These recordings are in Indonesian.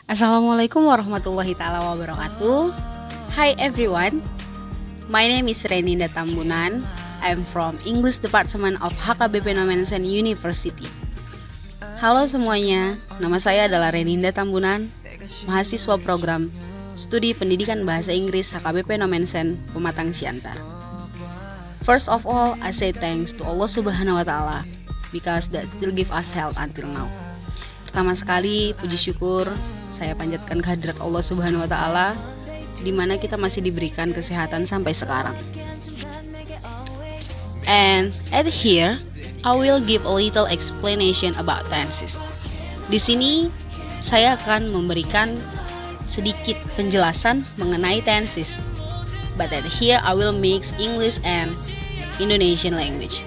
Assalamualaikum warahmatullahi taala wabarakatuh. Hi everyone, my name is Reninda Tambunan. I'm from English Department of HKBP Nomensen University. Halo semuanya, nama saya adalah Reninda Tambunan, mahasiswa program Studi Pendidikan Bahasa Inggris HKBP Nomensen Pematang Siantar. First of all, I say thanks to Allah Subhanahu wa taala because that still give us health until now. Pertama sekali, puji syukur saya panjatkan kehadirat Allah Subhanahu wa taala di mana kita masih diberikan kesehatan sampai sekarang. And at here, I will give a little explanation about tenses. Di sini saya akan memberikan sedikit penjelasan mengenai tenses. But at here I will mix English and Indonesian language.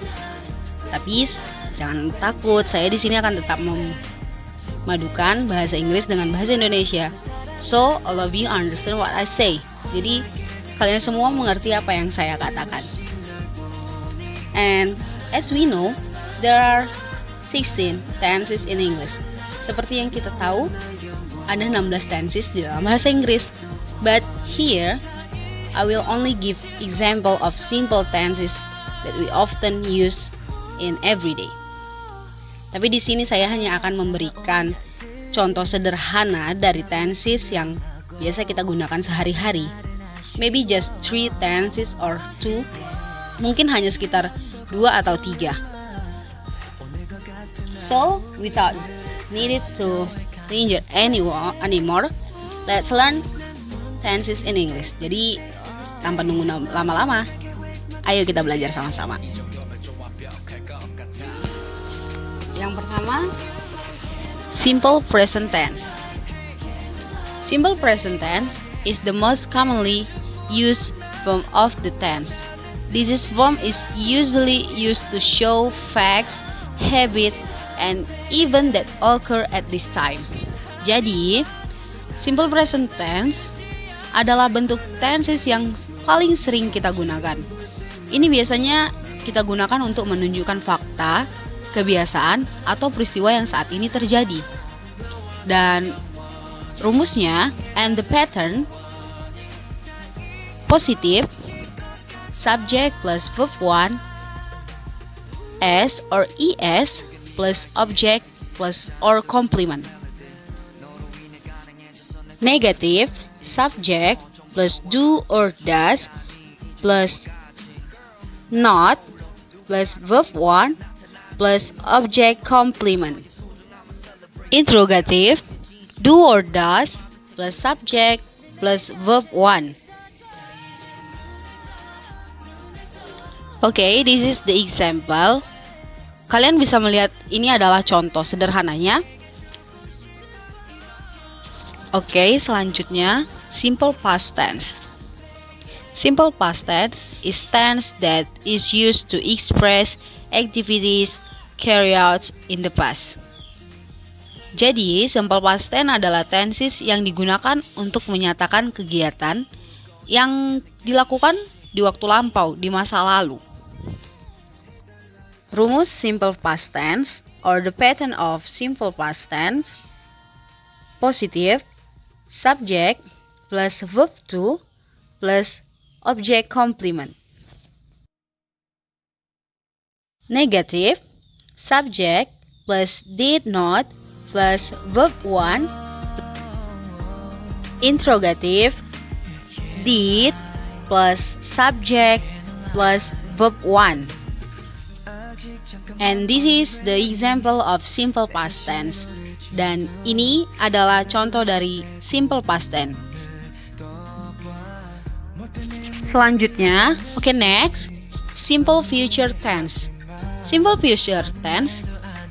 Tapi jangan takut, saya di sini akan tetap memadukan bahasa Inggris dengan bahasa Indonesia. So, all of you understand what I say. Jadi, kalian semua mengerti apa yang saya katakan. And as we know, there are 16 tenses in English. Seperti yang kita tahu, ada 16 tenses di dalam bahasa Inggris. But here, I will only give example of simple tenses that we often use in everyday. Tapi di sini saya hanya akan memberikan contoh sederhana dari tenses yang biasa kita gunakan sehari-hari. Maybe just 3 tenses or 2. Mungkin hanya sekitar 2 atau 3. So, without needed to linger anymore, let's learn tenses in English. Jadi, tanpa nunggu lama-lama, ayo kita belajar sama-sama. Yang pertama, simple present tense. Simple present tense is the most commonly used form of the tense. This form is usually used to show facts, habits, and events that occur at this time. Jadi, simple present tense adalah bentuk tenses yang paling sering kita gunakan. Ini biasanya kita gunakan untuk menunjukkan fakta, kebiasaan, atau peristiwa yang saat ini terjadi. Dan rumusnya, and the pattern, positif, subject plus verb 1, s or es plus object plus or complement. Negatif, subject plus do or does plus not plus verb 1 plus object complement. Interrogative, do or does plus subject plus verb 1. Okay, this is the example. Kalian bisa melihat ini adalah contoh sederhananya. Okay, selanjutnya simple past tense. Simple past tense is tense that is used to express activities carried out in the past. Jadi, simple past tense adalah tenses yang digunakan untuk menyatakan kegiatan yang dilakukan di waktu lampau, di masa lalu. Rumus simple past tense or the pattern of simple past tense: positif, subject plus verb 2 plus object complement. Negatif, subject plus did not plus verb 1. Interrogative, did plus subject plus verb 1. And this is the example of simple past tense. Dan ini adalah contoh dari simple past tense. Selanjutnya, next, simple future tense. Simple future tense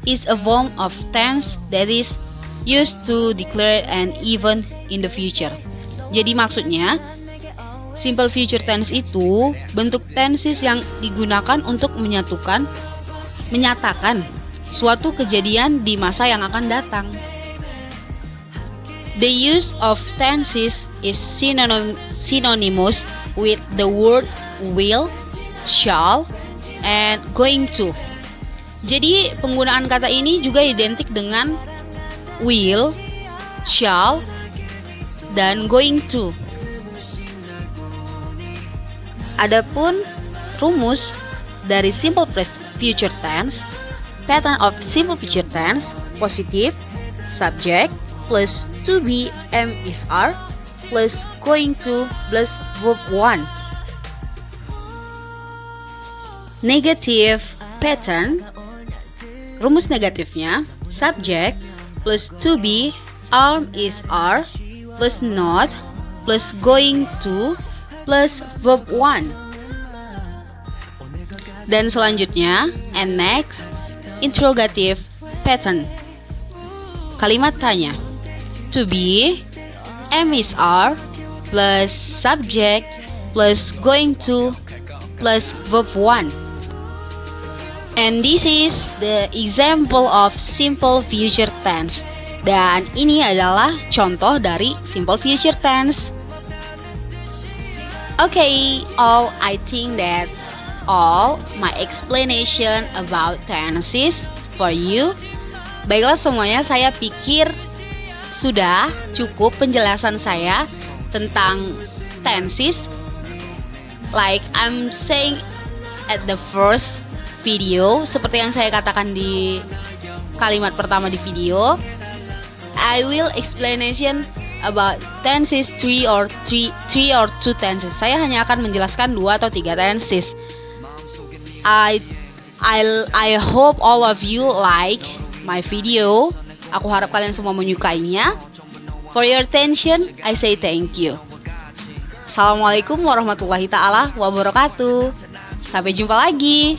is a form of tense that is used to declare an event in the future. Jadi maksudnya, simple future tense itu bentuk tenses yang digunakan untuk menyatakan suatu kejadian di masa yang akan datang. The use of tenses is synonymous with the word will, shall, and going to. Jadi penggunaan kata ini juga identik dengan will, shall, dan going to. Adapun rumus dari simple future tense, pattern of simple future tense, positive, subject, plus to be am is are, plus going to, plus verb 1. Negative pattern, rumus negatifnya, subject, plus to be, is are, plus not, plus going to, plus verb 1. Dan selanjutnya, and next, interrogative pattern. Kalimat tanya, to be, is are, plus subject, plus going to, plus verb 1. And this is the example of simple future tense. Dan ini adalah contoh dari simple future tense. Okay, I think that's all my explanation about tenses for you. Baiklah semuanya, saya pikir sudah cukup penjelasan saya tentang tenses. Like I'm saying at the first video, seperti yang saya katakan di kalimat pertama di video, I will explanation about tenses 3 or 2 tenses. Saya hanya akan menjelaskan 2 atau 3 tenses. I hope all of you like my video. Aku harap kalian semua menyukainya. For your attention, I say thank you. Assalamualaikum warahmatullahi taala wabarakatuh. Sampai jumpa lagi.